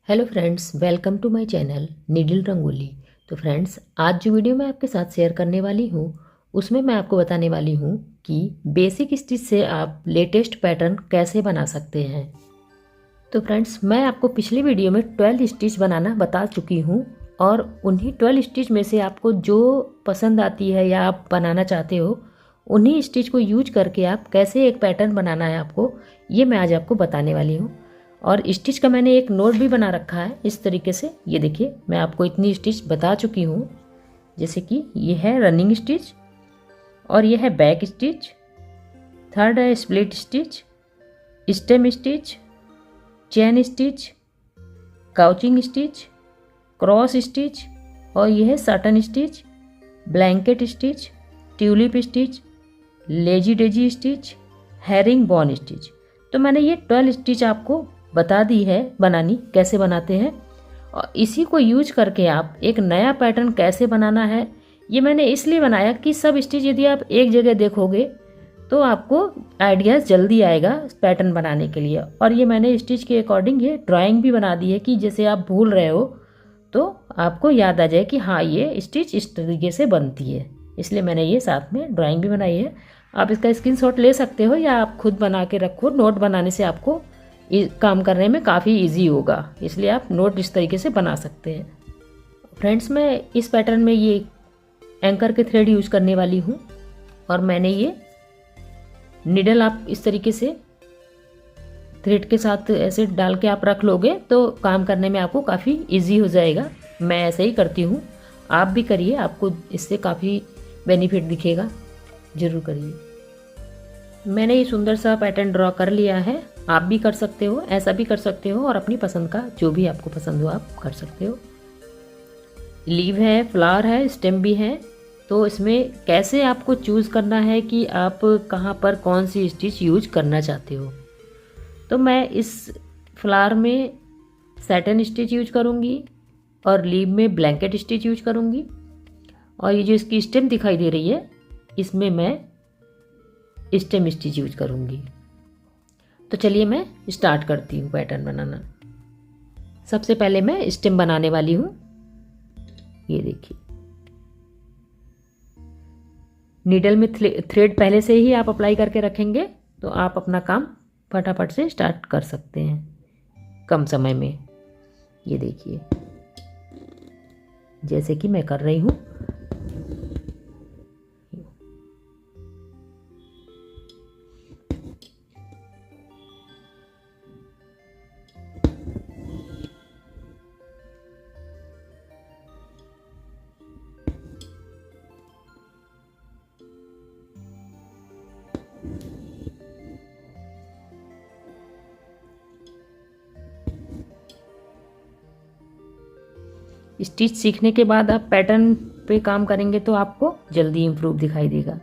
Hello friends, welcome to my channel needle rangoli. तो friends, आज जो वीडियो मैं आपके साथ शेयर करने वाली हूँ उसमें मैं आपको बताने वाली हूँ कि बेसिक स्टिच से आप लेटेस्ट पैटर्न कैसे बना सकते हैं। तो फ्रेंड्स, मैं आपको पिछली वीडियो में 12 स्टिच बनाना बता चुकी हूँ और उन्हीं 12 स्टिच में से आपको जो पसंद आती है या आप बनाना चाहते हो उन्हीं स्टिच को यूज करके आप कैसे एक पैटर्न बनाना है आपको, ये मैं आज आपको बताने वाली हूँ। और स्टिच का मैंने एक नोट भी बना रखा है इस तरीके से। ये देखिए, मैं आपको इतनी स्टिच बता चुकी हूँ। जैसे कि ये है रनिंग स्टिच और ये है बैक स्टिच, थर्ड है split stitch, stem stitch, chain stitch, couching stitch, cross stitch और यह है satin stitch, blanket stitch, tulip stitch, lazy daisy stitch, herringbone stitch. तो मैंने ये 12 स्टिच आपको बता दी है बनानी कैसे बनाते हैं, और इसी को यूज करके आप एक नया पैटर्न कैसे बनाना है ये मैंने इसलिए बनाया कि सब स्टिच यदि आप एक जगह देखोगे तो आपको आइडिया जल्दी आएगा पैटर्न बनाने के लिए। और ये मैंने स्टिच के अकॉर्डिंग ये ड्राइंग भी बना दी है कि जैसे आप भूल रहे हो तो आपको याद आ जाए कि हाँ, ये स्टिच इस तरीके से बनती है, इसलिए मैंने ये साथ में ड्राइंग भी बनाई है। आप इसका स्क्रीनशॉट ले सकते हो या आप खुद बना के रखो। नोट बनाने से आपको काम करने में काफ़ी इजी होगा, इसलिए आप नोट इस तरीके से बना सकते हैं। फ्रेंड्स, मैं इस पैटर्न में ये एंकर के थ्रेड यूज करने वाली हूँ और मैंने ये निडल आप इस तरीके से थ्रेड के साथ ऐसे डाल के आप रख लोगे तो काम करने में आपको काफ़ी इजी हो जाएगा। मैं ऐसे ही करती हूँ, आप भी करिए, आपको इससे काफ़ी बेनिफिट दिखेगा, ज़रूर करिए। मैंने ये सुंदर सा पैटर्न ड्रॉ कर लिया है, आप भी कर सकते हो, ऐसा भी कर सकते हो और अपनी पसंद का जो भी आपको पसंद हो आप कर सकते हो। लीव है, फ्लावर है, स्टेम भी है। तो इसमें कैसे आपको चूज़ करना है कि आप कहाँ पर कौन सी स्टिच यूज करना चाहते हो। तो मैं इस फ्लावर में सैटन स्टिच यूज करूँगी और लीव में ब्लैंकेट स्टिच यूज करूँगी, और ये जो इसकी स्टेम दिखाई दे रही है इसमें मैं स्टेम स्टिच यूज करूँगी। तो चलिए मैं स्टार्ट करती हूँ पैटर्न बनाना। सबसे पहले मैं स्टेम बनाने वाली हूँ। ये देखिए, नीडल में थ्रेड पहले से ही आप अप्लाई करके रखेंगे तो आप अपना काम फटाफट से स्टार्ट कर सकते हैं कम समय में। ये देखिए, जैसे कि मैं कर रही हूँ। स्टिच सीखने के बाद आप पैटर्न पे काम करेंगे तो आपको जल्दी इम्प्रूव दिखाई देगा।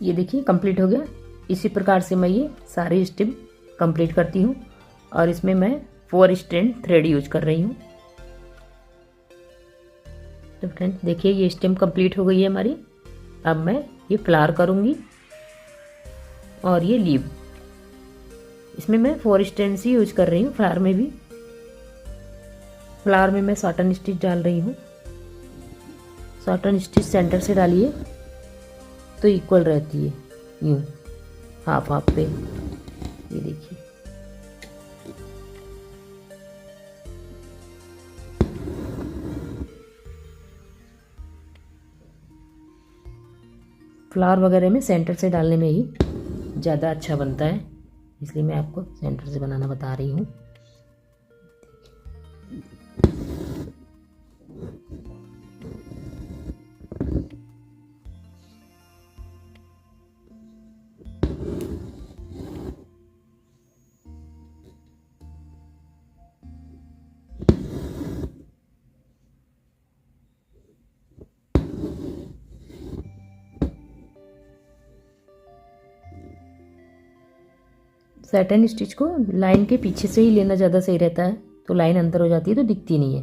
ये देखिए कंप्लीट हो गया। इसी प्रकार से मैं ये सारे स्टेप कंप्लीट करती हूँ और इसमें मैं 4 स्ट्रैंड थ्रेड यूज कर रही हूँ। तो फ्रेंड्स देखिए, ये स्टेम कंप्लीट हो गई है हमारी। अब मैं ये फ्लावर करूँगी और ये लीव, इसमें मैं 4 स्ट्रैंड्स ही यूज कर रही हूँ। फ्लावर में भी, फ्लावर में मैं सॉटन स्टिच डाल रही हूँ। सॉटन स्टिच सेंटर से डालिए तो इक्वल रहती है, यूँ हाफ हाफ पे। ये देखिए, फ्लावर वगैरह में सेंटर से डालने में ही ज़्यादा अच्छा बनता है, इसलिए मैं आपको सेंटर से बनाना बता रही हूँ। सैटन स्टिच को लाइन के पीछे से ही लेना ज़्यादा सही रहता है, तो लाइन अंदर हो जाती है तो दिखती नहीं है।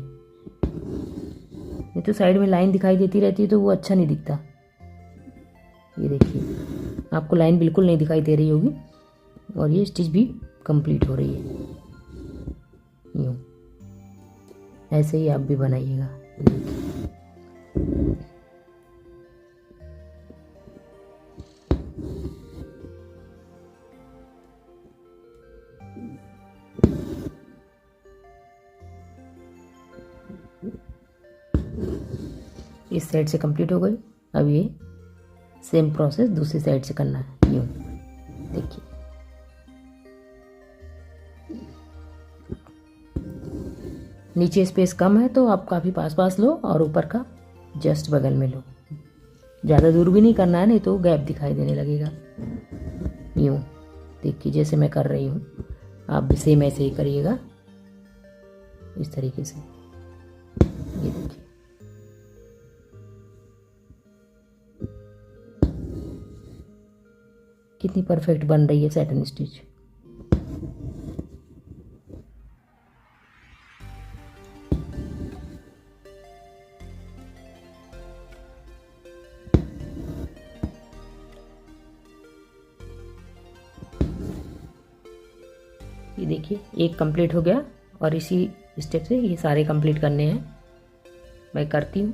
नहीं तो साइड में लाइन दिखाई देती रहती है तो वो अच्छा नहीं दिखता। ये देखिए आपको लाइन बिल्कुल नहीं दिखाई दे रही होगी और ये स्टिच भी कंप्लीट हो रही है। यूँ ऐसे ही आप भी बनाइएगा। इस साइड से कंप्लीट हो गई। अब ये सेम प्रोसेस दूसरी साइड से करना है। यूँ देखिए नीचे स्पेस कम है तो आप काफ़ी पास पास लो और ऊपर का जस्ट बगल में लो। ज़्यादा दूर भी नहीं करना है, नहीं तो गैप दिखाई देने लगेगा। यूँ देखिए जैसे मैं कर रही हूँ, आप भी सेम ऐसे ही करिएगा इस तरीके से। ये देखिए कितनी परफेक्ट बन रही है सैटन स्टिच। ये देखिए एक कंप्लीट हो गया और इसी स्टेप से ये सारे कंप्लीट करने हैं। मैं करती हूँ।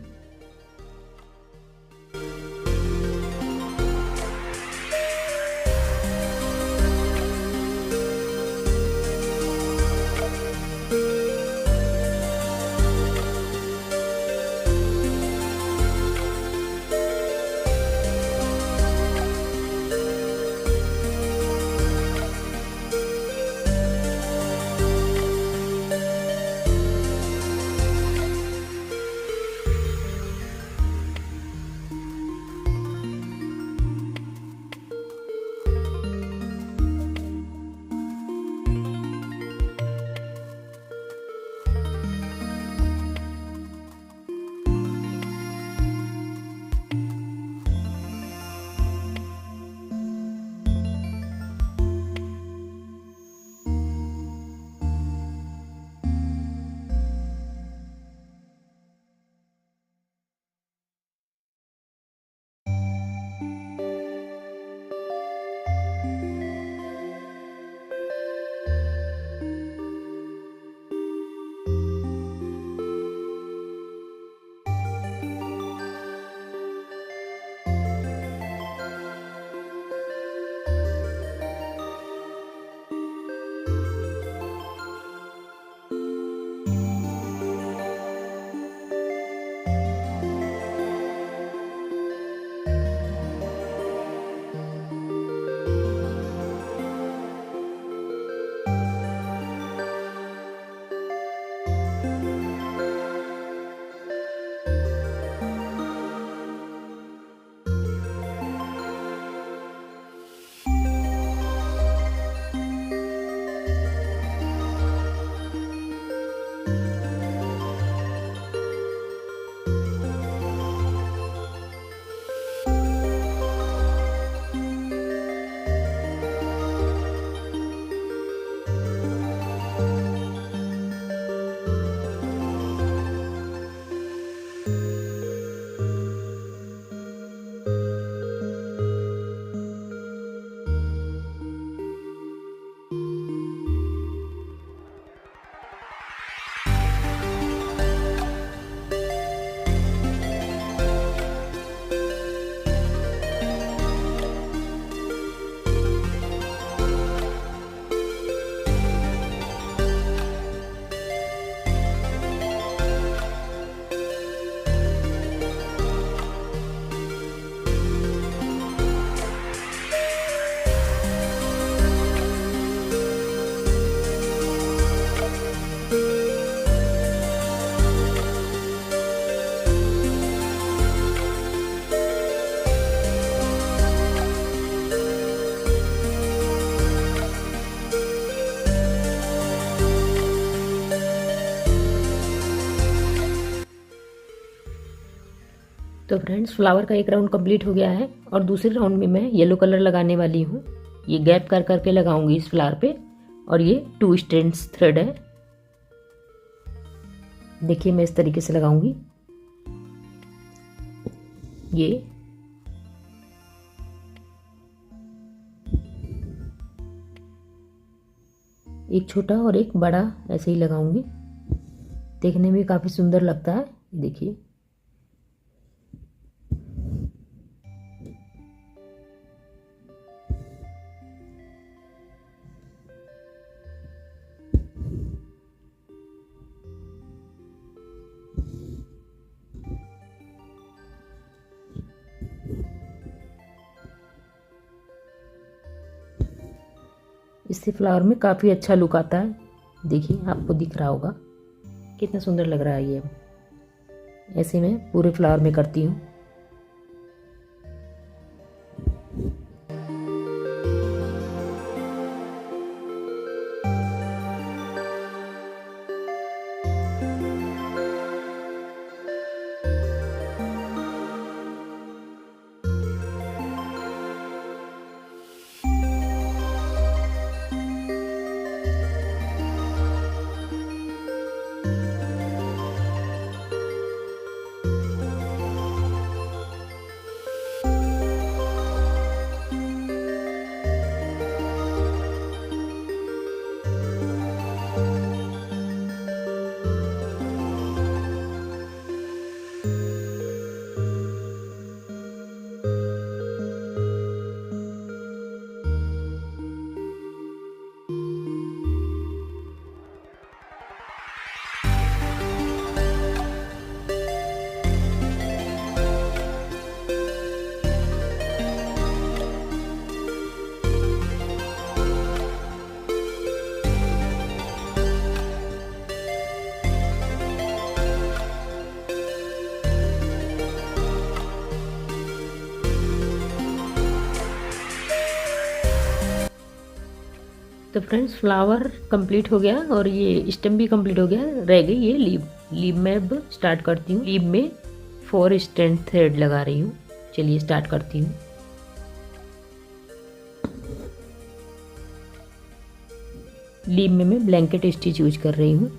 तो फ्रेंड्स फ्लावर का एक राउंड कंप्लीट हो गया है और दूसरे राउंड में मैं येलो कलर लगाने वाली हूँ। ये गैप कर करके लगाऊंगी इस फ्लावर पे और ये 2 स्ट्रैंड्स थ्रेड है। देखिए मैं इस तरीके से लगाऊंगी। ये एक छोटा और एक बड़ा ऐसे ही लगाऊंगी। देखने में काफ़ी सुंदर लगता है। देखिए इससे फ्लावर में काफ़ी अच्छा लुक आता है। देखिए आपको दिख रहा होगा कितना सुंदर लग रहा है ये। ऐसे मैं पूरे फ्लावर में करती हूँ। तो फ्रेंड्स फ्लावर कंप्लीट हो गया और ये स्टेम भी कंप्लीट हो गया। रह गई ये लीव। लीव में अब स्टार्ट करती हूँ। लीव में 4 स्ट्रैंड थ्रेड लगा रही हूँ। चलिए स्टार्ट करती हूँ। लीव में मैं ब्लैंकेट स्टिच यूज कर रही हूँ।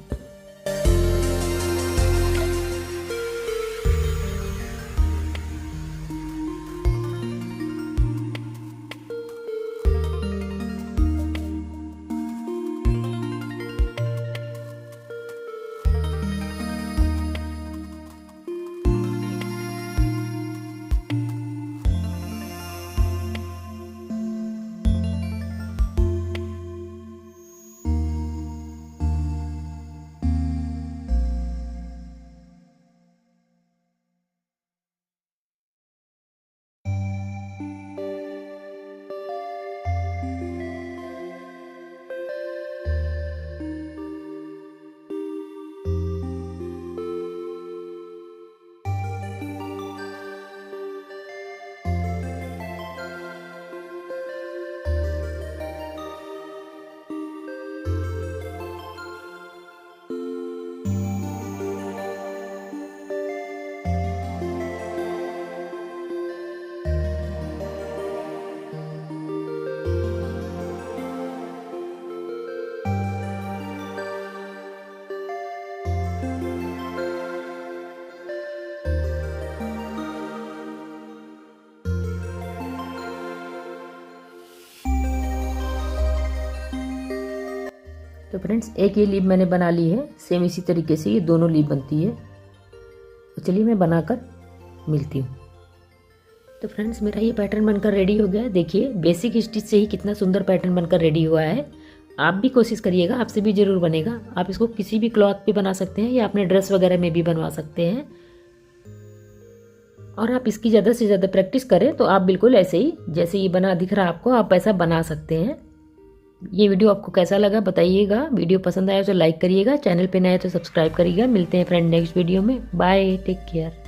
तो फ्रेंड्स एक ये लीव मैंने बना ली है। सेम इसी तरीके से ये दोनों लीव बनती है। तो चलिए मैं बनाकर मिलती हूँ। तो फ्रेंड्स मेरा ये पैटर्न बनकर रेडी हो गया है। देखिए बेसिक स्टिच से ही कितना सुंदर पैटर्न बनकर रेडी हुआ है। आप भी कोशिश करिएगा, आपसे भी ज़रूर बनेगा। आप इसको किसी भी क्लॉथ पे बना सकते हैं या अपने ड्रेस वगैरह में भी बनवा सकते हैं। और आप इसकी ज़्यादा से ज़्यादा प्रैक्टिस करें तो आप बिल्कुल ऐसे ही जैसे ये बना दिख रहा है आपको, आप ऐसा बना सकते हैं। ये वीडियो आपको कैसा लगा बताइएगा। वीडियो पसंद आया तो लाइक करिएगा, चैनल पे नए तो सब्सक्राइब करिएगा। मिलते हैं फ्रेंड नेक्स्ट वीडियो में। Bye, take care.